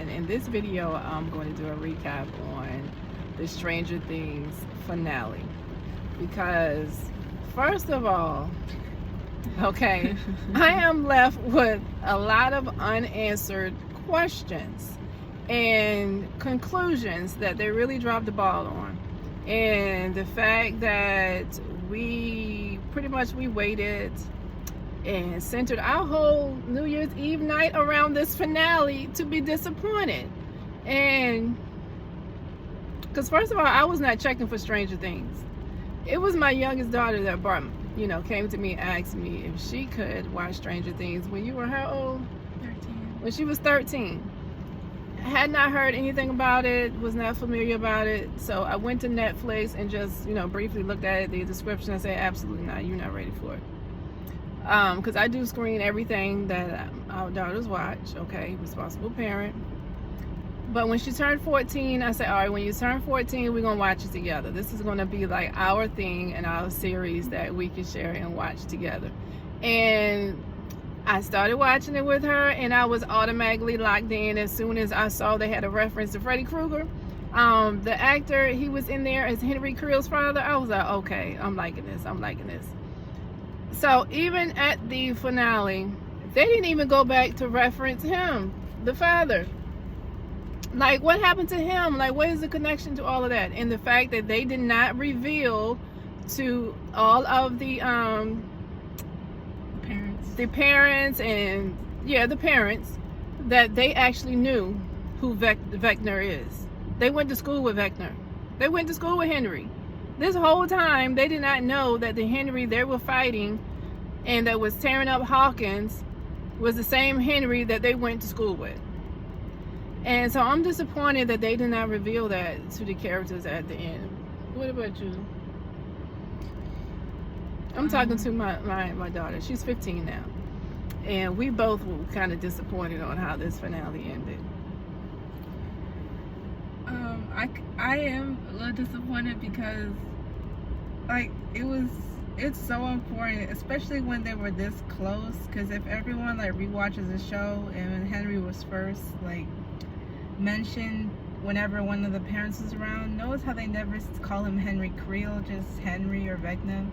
and in this video I'm going to do a recap on the Stranger Things finale, because first of all, okay, I am left with a lot of unanswered questions and conclusions that they really dropped the ball on. And the fact that we waited and centered our whole New Year's Eve night around this finale to be disappointed. And because first of all, I was not checking for Stranger Things. It was my youngest daughter that came to me and asked me if she could watch Stranger Things. When you were how old? 13. When she was 13. Had not heard anything about it, was not familiar about it. So I went to Netflix and just, briefly looked at it, the description, and said, absolutely not, you're not ready for it. Because I do screen everything that our daughters watch, okay, responsible parent. But when she turned 14, I said, all right, when you turn 14, we're going to watch it together. This is going to be like our thing and our series that we can share and watch together. And I started watching it with her, and I was automatically locked in as soon as I saw they had a reference to Freddy Krueger. The actor, he was in there as Henry Creel's father. I was like, okay, I'm liking this. So even at the finale, they didn't even go back to reference him, the father. Like, what happened to him? Like, what is the connection to all of that? And the fact that they did not reveal to all of the parents that they actually knew who Vecna is. They went to school with Vecna. They went to school with Henry. This whole time, they did not know that the Henry they were fighting and that was tearing up Hawkins was the same Henry that they went to school with. And so I'm disappointed that they did not reveal that to the characters at the end. What about you? I'm talking to my daughter. She's 15 now. And we both were kind of disappointed on how this finale ended. I am a little disappointed because, like, it's so important, especially when they were this close. Because if everyone rewatches the show and when Henry was first mentioned whenever one of the parents was around, notice how they never call him Henry Creel, just Henry or Vecna.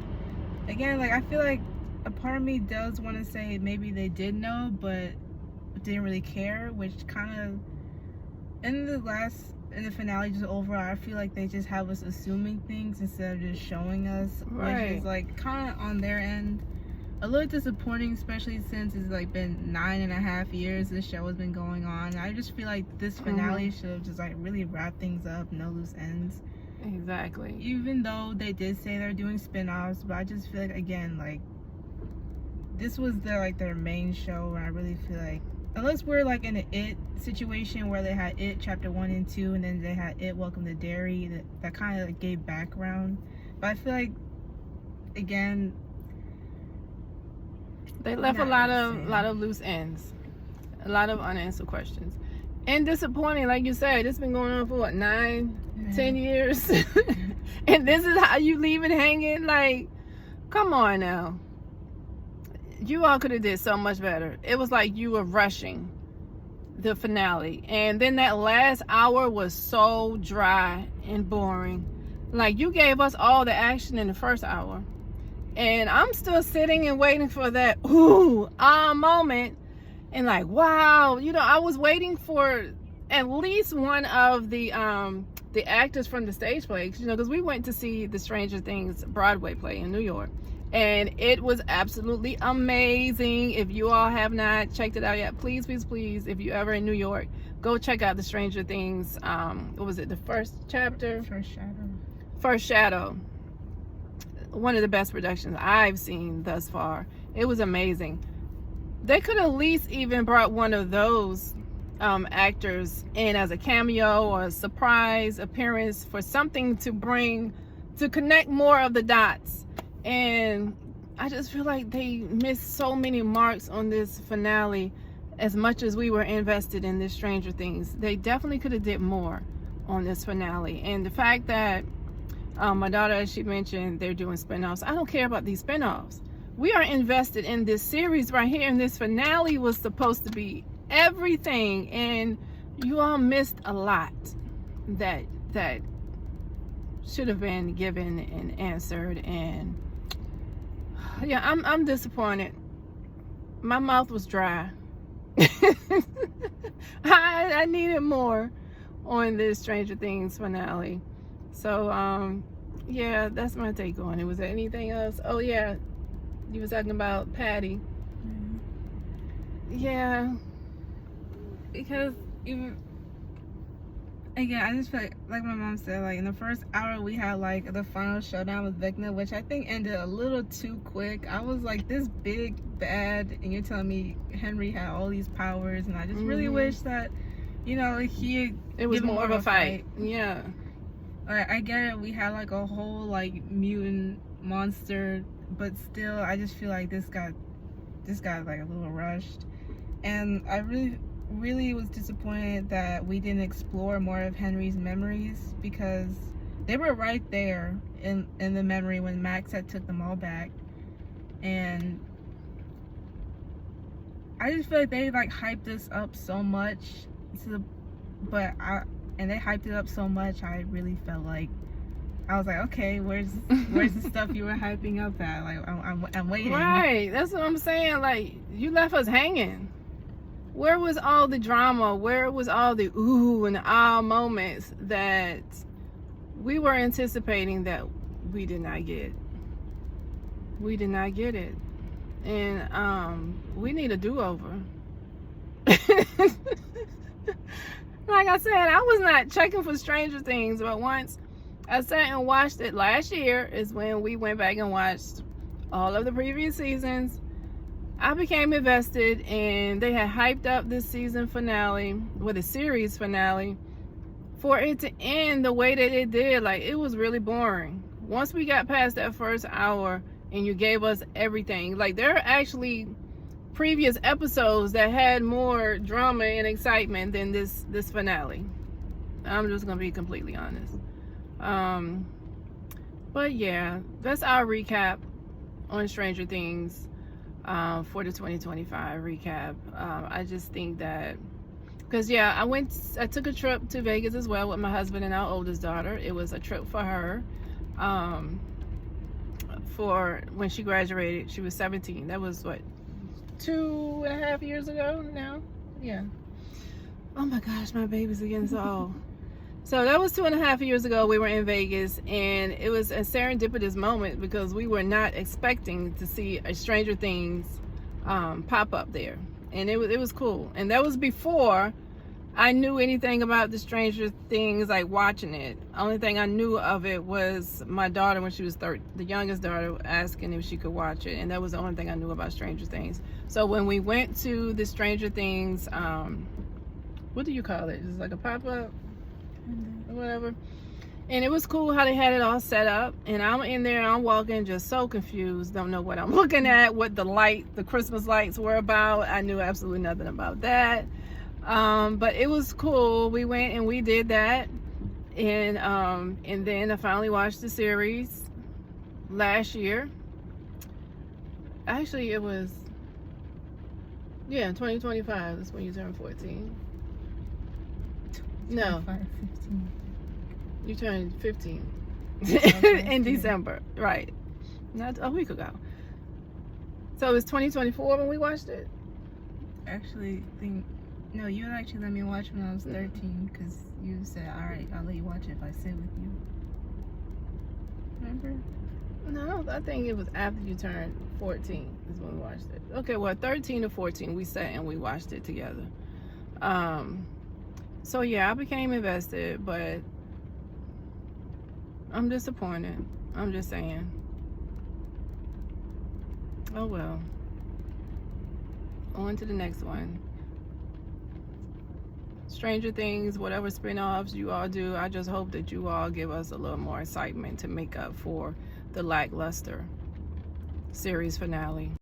Again, I feel like a part of me does want to say maybe they did know but didn't really care, which kind of in the finale, just overall, I feel like they just have us assuming things instead of just showing us, right. Which is kind of on their end a little disappointing, especially since it's been 9.5 years this show has been going on. I just feel like this finale should have just really wrapped things up, no loose ends. Exactly. Even though they did say they're doing spin-offs, but I just feel like, again, this was their main show, and I really feel like, unless we're in an It situation where they had It Chapter 1 and 2, and then they had It Welcome to Derry, that kind of gave background. But I feel like, again, they left a lot of loose ends, a lot of unanswered questions, and disappointing. Like you said, it's been going on for what, 10 years, and this is how you leave it hanging. Come on now. You all could have did so much better. It was like you were rushing the finale, and then that last hour was so dry and boring. You gave us all the action in the first hour, and I'm still sitting and waiting for that moment, and wow, I was waiting for at least one of the actors from the stage plays, because we went to see the Stranger Things Broadway play in New York. And it was absolutely amazing. If you all have not checked it out yet, please, if you're ever in New York, go check out the Stranger Things. What was it? The first chapter? First Shadow. One of the best productions I've seen thus far. It was amazing. They could at least even brought one of those actors in as a cameo or a surprise appearance for something to connect more of the dots. And I just feel like they missed so many marks on this finale. As much as we were invested in this Stranger Things, they definitely could have did more on this finale. And the fact that my daughter, as she mentioned, they're doing spinoffs. I don't care about these spinoffs. We are invested in this series right here, and this finale was supposed to be everything. And You all missed a lot that should have been given and answered, and yeah, I'm disappointed. My mouth was dry. I needed more on this Stranger Things finale. So yeah, that's my take on it. Was there anything else? Oh yeah, you was talking about Patty. Yeah, because Again, I just feel like my mom said, like in the first hour we had like the final showdown with Vecna, which I think ended a little too quick. I was like, this big bad, and you're telling me Henry had all these powers, and I just really wish that, you know, it was more of a fight. Yeah. I get it. We had like a whole like mutant monster, but still, I just feel like this got like a little rushed, and I really was disappointed that we didn't explore more of Henry's memories, because they were right there in the memory when Max had took them all back, and I just feel like they like hyped this up so much and they hyped it up so much, I really felt like I was like, okay, where's the stuff you were hyping up at? Like I'm waiting. Right, that's what I'm saying. Like, you left us hanging. Where was all the drama? Where was all the ooh and ah moments that we were anticipating that we did not get? We did not get it. And we need a do-over. Like I said, I was not checking for Stranger Things, but once I sat and watched it last year is when we went back and watched all of the previous seasons. I became invested, and they had hyped up this season finale, with a series finale, for it to end the way that it did. Like, it was really boring. Once we got past that first hour and you gave us everything, like, there are actually previous episodes that had more drama and excitement than this finale. I'm just gonna be completely honest. But yeah, that's our recap on Stranger Things for the 2025 recap. I just think that, because yeah, I took a trip to Vegas as well with my husband and our oldest daughter. It was a trip for her for when she graduated. She was 17. That was what, 2.5 years ago now? Yeah. Oh my gosh, my babies are getting so old. So that was 2.5 years ago. We were in Vegas, and it was a serendipitous moment because we were not expecting to see a Stranger Things pop up there, and it was cool. And that was before I knew anything about the Stranger Things, like watching it. Only thing I knew of it was my daughter, when she was the youngest daughter, asking if she could watch it, and that was the only thing I knew about Stranger Things. So when we went to the Stranger Things, what do you call it? It's like a pop-up or whatever. And it was cool how they had it all set up, and I'm in there and I'm walking just so confused, don't know what I'm looking at, what the Christmas lights were about. I knew absolutely nothing about that. But it was cool. We went and we did that, and then I finally watched the series last year. Actually, it was 2025. That's when you turn 14. No, 15. You turned 15 in December, right? Not a week ago. So it was 2024 when we watched it. Actually, no, you had actually let me watch when I was 13, because you said, all right, I'll let you watch it if I sit with you. Remember? No, I think it was after you turned 14 is when we watched it. Okay, well, 13 to 14, we sat and we watched it together. So yeah, I became invested, but I'm disappointed. I'm just saying. Oh well. On to the next one. Stranger Things, whatever spin-offs you all do, I just hope that you all give us a little more excitement to make up for the lackluster series finale.